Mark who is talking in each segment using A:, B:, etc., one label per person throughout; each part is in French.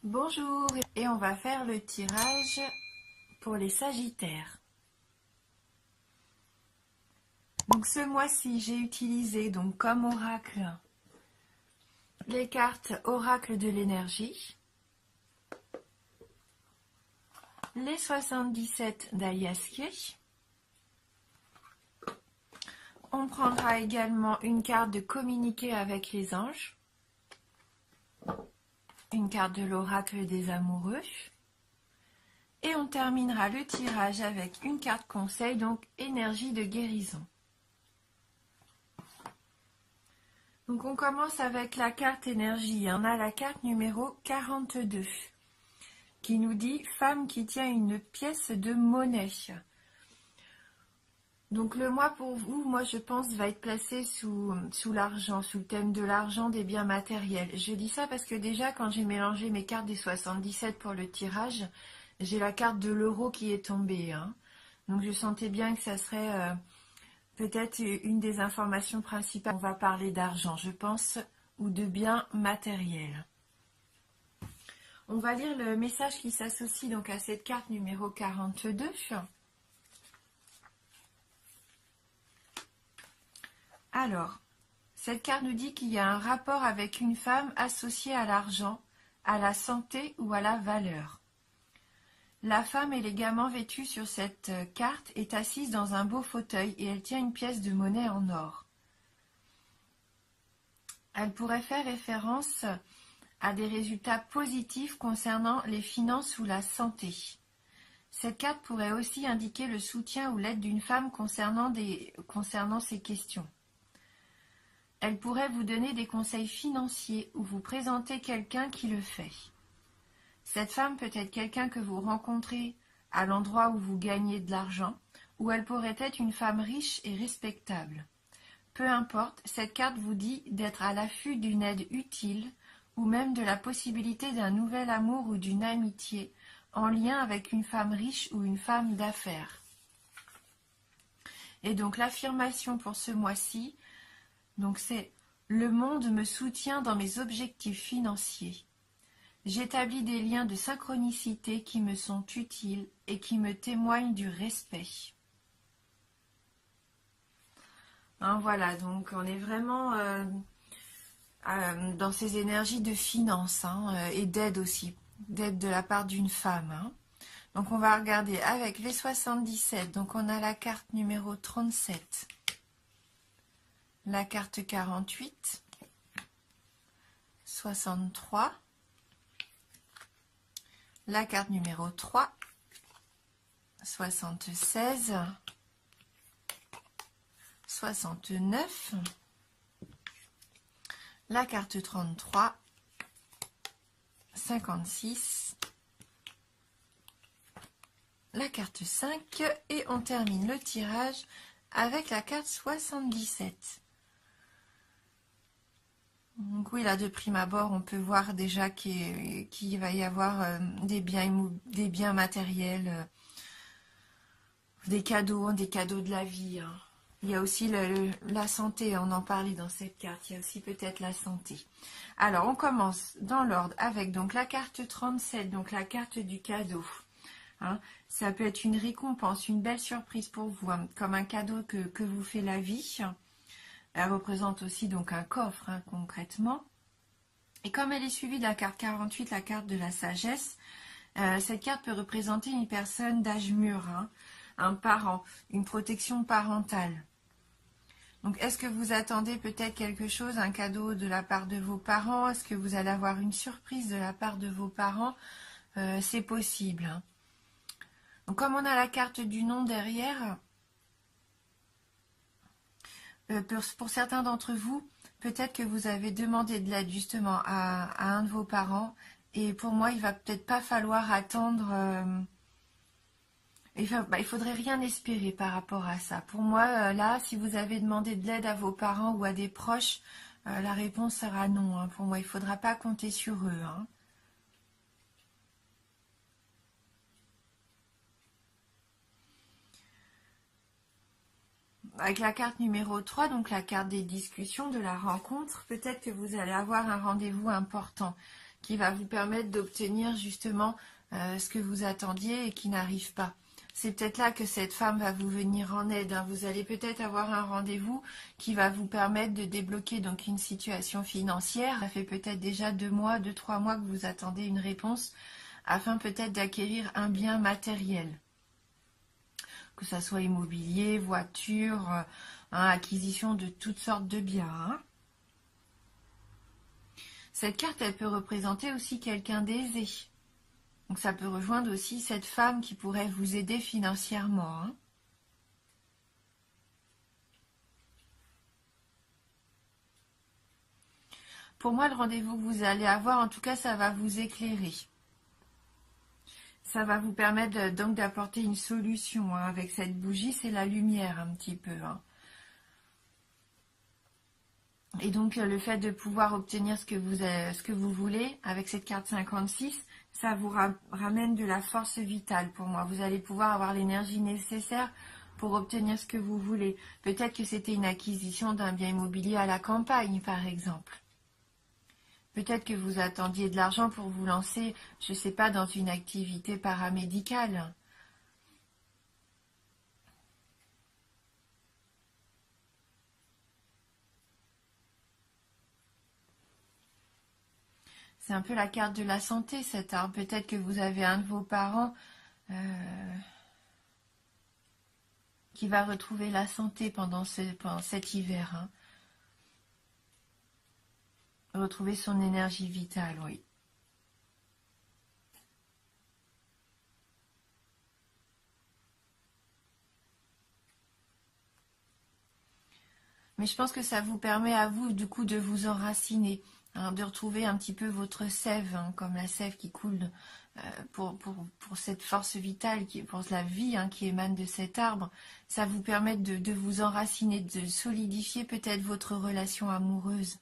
A: Bonjour, et on va faire le tirage pour les Sagittaires. Donc ce mois-ci, j'ai utilisé donc comme oracle les cartes oracle de l'énergie, les 77 d'Aliaskier. On prendra également une carte de communiquer avec les anges, une carte de l'oracle des amoureux. Et on terminera le tirage avec une carte conseil, donc énergie de guérison. Donc on commence avec la carte énergie. On a la carte numéro 42 qui nous dit femme qui tient une pièce de monnaie. Donc le mois pour vous, moi je pense, va être placé sous l'argent, sous le thème de l'argent, des biens matériels. Je dis ça parce que déjà quand j'ai mélangé mes cartes des 77 pour le tirage, j'ai la carte de l'euro qui est tombée. Donc je sentais bien que ça serait peut-être une des informations principales. On va parler d'argent, je pense, ou de biens matériels. On va lire le message qui s'associe donc à cette carte numéro 42. Alors, cette carte nous dit qu'il y a un rapport avec une femme associée à l'argent, à la santé ou à la valeur. La femme élégamment vêtue sur cette carte est assise dans un beau fauteuil et elle tient une pièce de monnaie en or. Elle pourrait faire référence à des résultats positifs concernant les finances ou la santé. Cette carte pourrait aussi indiquer le soutien ou l'aide d'une femme concernant ces questions. Elle pourrait vous donner des conseils financiers ou vous présenter quelqu'un qui le fait. Cette femme peut être quelqu'un que vous rencontrez à l'endroit où vous gagnez de l'argent, ou elle pourrait être une femme riche et respectable. Peu importe, cette carte vous dit d'être à l'affût d'une aide utile ou même de la possibilité d'un nouvel amour ou d'une amitié en lien avec une femme riche ou une femme d'affaires. Et donc l'affirmation pour ce mois-ci, donc c'est « Le monde me soutient dans mes objectifs financiers. J'établis des liens de synchronicité qui me sont utiles et qui me témoignent du respect. » Voilà, donc on est vraiment dans ces énergies de finance et d'aide aussi, d'aide de la part d'une femme. Donc on va regarder avec les 77, donc on a la carte numéro 37, la carte 48, 63, la carte numéro 3, 76, 69, la carte 33, 56, la carte 5 et on termine le tirage avec la carte 77. Donc oui, là de prime abord, on peut voir déjà qu'il va y avoir des biens matériels, des cadeaux de la vie. Il y a aussi la santé, on en parlait dans cette carte, il y a aussi peut-être la santé. Alors, on commence dans l'ordre avec donc la carte 37, donc la carte du cadeau. Ça peut être une récompense, une belle surprise pour vous, comme un cadeau que vous fait la vie. Elle représente aussi donc un coffre, concrètement. Et comme elle est suivie de la carte 48, la carte de la sagesse, cette carte peut représenter une personne d'âge mûr, un parent, une protection parentale. Donc, est-ce que vous attendez peut-être quelque chose, un cadeau de la part de vos parents? Est-ce que vous allez avoir une surprise de la part de vos parents? C'est possible. Donc, comme on a la carte du nom derrière, pour certains d'entre vous, peut-être que vous avez demandé de l'aide justement à un de vos parents. Et pour moi, il va peut-être pas falloir attendre... il faudrait rien espérer par rapport à ça. Pour moi, là, si vous avez demandé de l'aide à vos parents ou à des proches, la réponse sera non. Pour moi, il ne faudra pas compter sur eux. Avec la carte numéro 3, donc la carte des discussions, de la rencontre, peut-être que vous allez avoir un rendez-vous important. qui va vous permettre d'obtenir justement ce que vous attendiez et qui n'arrive pas. C'est peut-être là que cette femme va vous venir en aide, hein. Vous allez peut-être avoir un rendez-vous qui va vous permettre de débloquer donc une situation financière. Ça fait peut-être déjà 2 mois, 2-3 mois que vous attendez une réponse afin peut-être d'acquérir un bien matériel. Que ça soit immobilier, voiture, acquisition de toutes sortes de biens, hein. Cette carte, elle peut représenter aussi quelqu'un d'aisé. Donc ça peut rejoindre aussi cette femme qui pourrait vous aider financièrement, hein. Pour moi, le rendez-vous que vous allez avoir, en tout cas, ça va vous éclairer. Ça va vous permettre donc d'apporter une solution, hein. Avec cette bougie, c'est la lumière un petit peu, hein. Et donc, le fait de pouvoir obtenir ce que vous voulez avec cette carte 56, ça vous ramène de la force vitale pour moi. Vous allez pouvoir avoir l'énergie nécessaire pour obtenir ce que vous voulez. Peut-être que c'était une acquisition d'un bien immobilier à la campagne, par exemple. Peut-être que vous attendiez de l'argent pour vous lancer, je ne sais pas, dans une activité paramédicale. C'est un peu la carte de la santé, cet arbre. Peut-être que vous avez un de vos parents qui va retrouver la santé pendant cet hiver, hein. Retrouver son énergie vitale, oui. Mais je pense que ça vous permet à vous, du coup, de vous enraciner, hein, de retrouver un petit peu votre sève, hein, comme la sève qui coule pour cette force vitale, pour la vie, hein, qui émane de cet arbre. Ça vous permet de vous enraciner, de solidifier peut-être votre relation amoureuse.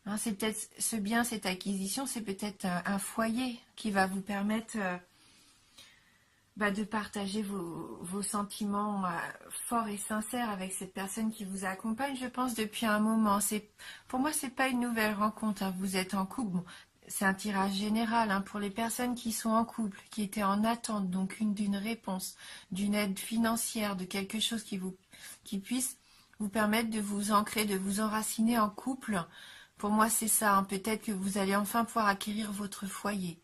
A: Hein, c'est peut-être ce bien, cette acquisition, c'est peut-être un foyer qui va vous permettre de partager vos sentiments forts et sincères avec cette personne qui vous accompagne, je pense, depuis un moment. Pour moi, c'est pas une nouvelle rencontre, hein. Vous êtes en couple. Bon, c'est un tirage général, hein, pour les personnes qui sont en couple, qui étaient en attente, donc d'une réponse, d'une aide financière, de quelque chose qui puisse vous permettre de vous ancrer, de vous enraciner en couple. Pour moi, c'est ça, hein. Peut-être que vous allez enfin pouvoir acquérir votre foyer.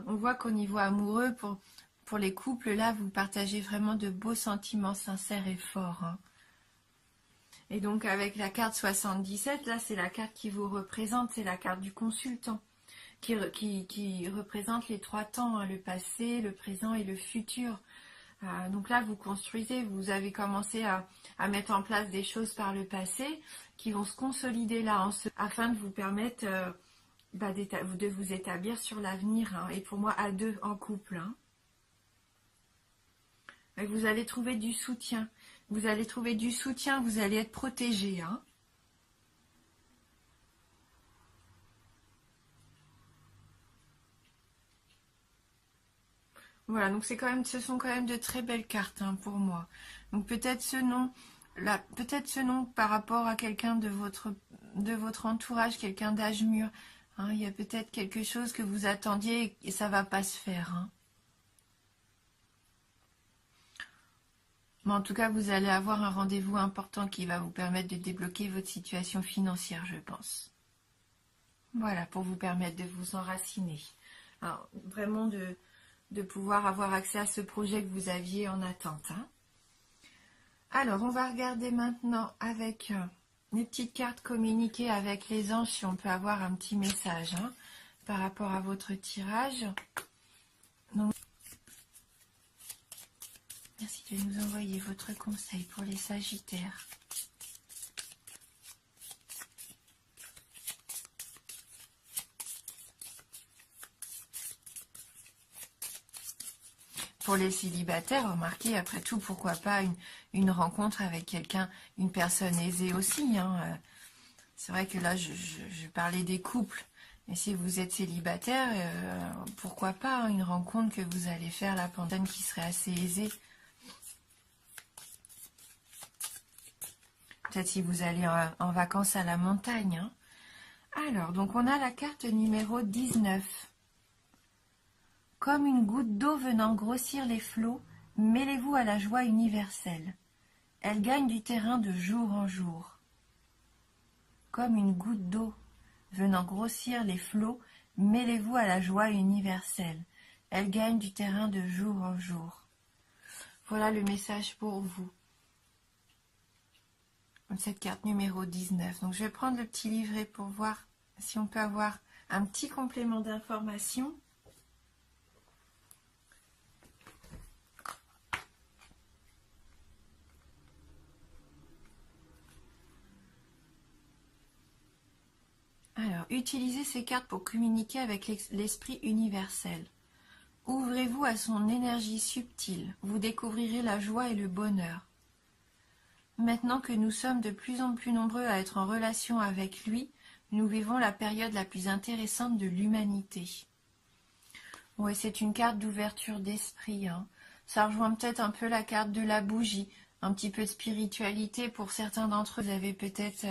A: On voit qu'au niveau amoureux, pour les couples, là, vous partagez vraiment de beaux sentiments sincères et forts, hein. Et donc, avec la carte 77, là, c'est la carte qui vous représente, c'est la carte du consultant, qui représente les 3 temps, hein, le passé, le présent et le futur. Donc là, vous construisez, vous avez commencé à mettre en place des choses par le passé qui vont se consolider là, afin de vous permettre de vous établir sur l'avenir, hein. Et pour moi, à 2, en couple, hein. Et vous allez trouver du soutien. Vous allez trouver du soutien, vous allez être protégé, hein. Voilà, donc ce sont quand même de très belles cartes, hein, pour moi. Donc peut-être ce nom par rapport à quelqu'un de votre entourage, quelqu'un d'âge mûr, hein. Il y a peut-être quelque chose que vous attendiez et ça va pas se faire, hein. Mais en tout cas, vous allez avoir un rendez-vous important qui va vous permettre de débloquer votre situation financière, je pense. Voilà, pour vous permettre de vous enraciner. Alors, vraiment de pouvoir avoir accès à ce projet que vous aviez en attente, hein. Alors, on va regarder maintenant avec les petites cartes communiquées avec les anges, si on peut avoir un petit message, hein, par rapport à votre tirage. Donc, merci de nous envoyer votre conseil pour les Sagittaires. Pour les célibataires, remarquez, après tout, pourquoi pas une rencontre avec quelqu'un, une personne aisée aussi, hein. C'est vrai que là, je parlais des couples. Et si vous êtes célibataire, pourquoi pas, hein, une rencontre que vous allez faire là, pour une personne qui serait assez aisée. Peut-être si vous allez en vacances à la montagne. Hein. Alors, donc on a la carte numéro 19. Comme une goutte d'eau venant grossir les flots, mêlez-vous à la joie universelle. Elle gagne du terrain de jour en jour. Comme une goutte d'eau venant grossir les flots, mêlez-vous à la joie universelle. Elle gagne du terrain de jour en jour. Voilà le message pour vous. Cette carte numéro 19. Donc je vais prendre le petit livret pour voir si on peut avoir un petit complément d'information. Alors, utilisez ces cartes pour communiquer avec l'esprit universel. Ouvrez-vous à son énergie subtile. Vous découvrirez la joie et le bonheur. Maintenant que nous sommes de plus en plus nombreux à être en relation avec lui, nous vivons la période la plus intéressante de l'humanité. Oui, c'est une carte d'ouverture d'esprit. Hein. Ça rejoint peut-être un peu la carte de la bougie. Un petit peu de spiritualité. Pour certains d'entre eux, vous avez peut-être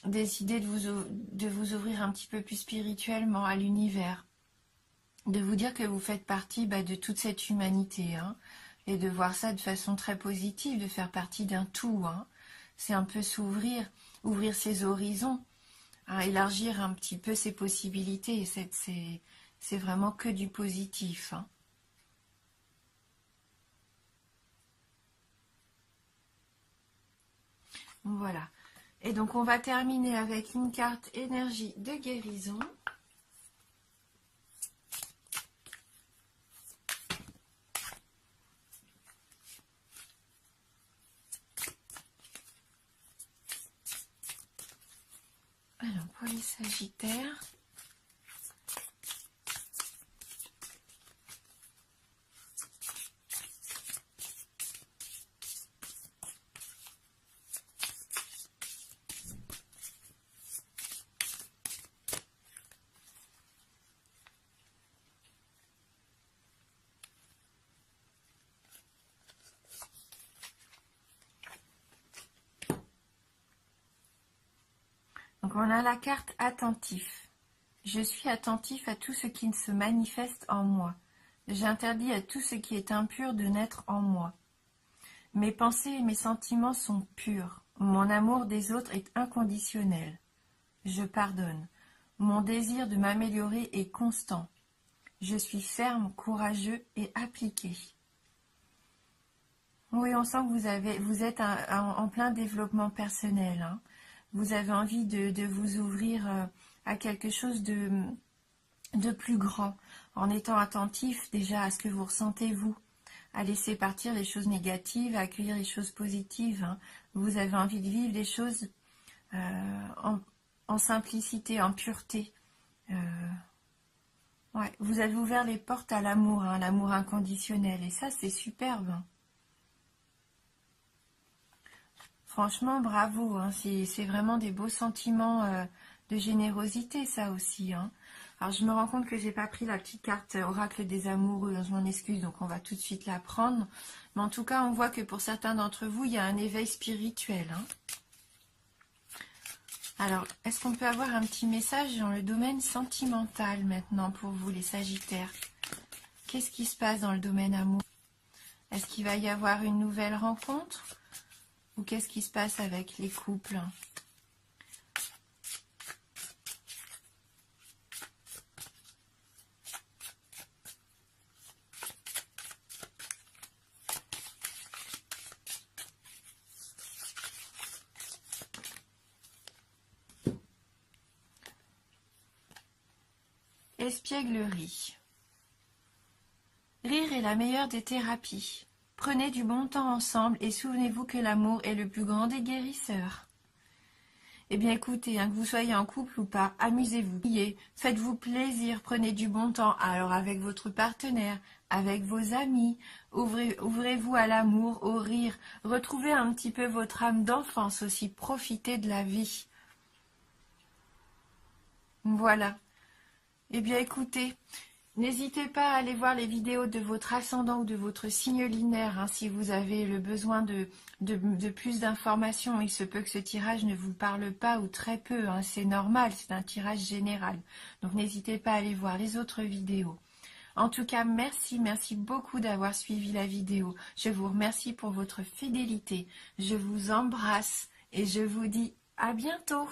A: décidé de vous ouvrir un petit peu plus spirituellement à l'univers. De vous dire que vous faites partie de toute cette humanité. Hein. Et de voir ça de façon très positive, de faire partie d'un tout. Hein. C'est un peu s'ouvrir, ouvrir ses horizons, hein, élargir un petit peu ses possibilités. Et c'est vraiment que du positif. Hein. Voilà. Et donc on va terminer avec une carte énergie de guérison. Alors, pour les Sagittaires, donc on a la carte attentif. Je suis attentif à tout ce qui se manifeste en moi. J'interdis à tout ce qui est impur de naître en moi. Mes pensées et mes sentiments sont purs. Mon amour des autres est inconditionnel. Je pardonne. Mon désir de m'améliorer est constant. Je suis ferme, courageux et appliqué. Oui, on sent que vous êtes en plein développement personnel. Hein. Vous avez envie de vous ouvrir à quelque chose de plus grand, en étant attentif déjà à ce que vous ressentez vous, à laisser partir les choses négatives, à accueillir les choses positives. Hein. Vous avez envie de vivre les choses en simplicité, en pureté. Ouais, vous avez ouvert les portes à l'amour, hein, l'amour inconditionnel, et ça c'est superbe. Hein. Franchement, bravo, hein, c'est vraiment des beaux sentiments de générosité, ça aussi. Hein. Alors, je me rends compte que j'ai pas pris la petite carte oracle des amoureux, je m'en excuse, donc on va tout de suite la prendre. Mais en tout cas, on voit que pour certains d'entre vous, il y a un éveil spirituel. Hein. Alors, est-ce qu'on peut avoir un petit message dans le domaine sentimental maintenant pour vous, les Sagittaires? Qu'est-ce qui se passe dans le domaine amour? Est-ce qu'il va y avoir une nouvelle rencontre? Ou qu'est-ce qui se passe avec les couples? Espièglerie. Rire est la meilleure des thérapies. Prenez du bon temps ensemble et souvenez-vous que l'amour est le plus grand des guérisseurs. Eh bien écoutez, hein, que vous soyez en couple ou pas, amusez-vous, riez, faites-vous plaisir, prenez du bon temps, alors avec votre partenaire, avec vos amis, ouvrez-vous à l'amour, au rire, retrouvez un petit peu votre âme d'enfance aussi, profitez de la vie. Voilà. Eh bien écoutez, N'hésitez pas à aller voir les vidéos de votre ascendant ou de votre signe lunaire, hein, si vous avez le besoin de plus d'informations. Il se peut que ce tirage ne vous parle pas ou très peu, hein, c'est normal, c'est un tirage général. Donc n'hésitez pas à aller voir les autres vidéos. En tout cas, merci beaucoup d'avoir suivi la vidéo. Je vous remercie pour votre fidélité. Je vous embrasse et je vous dis à bientôt.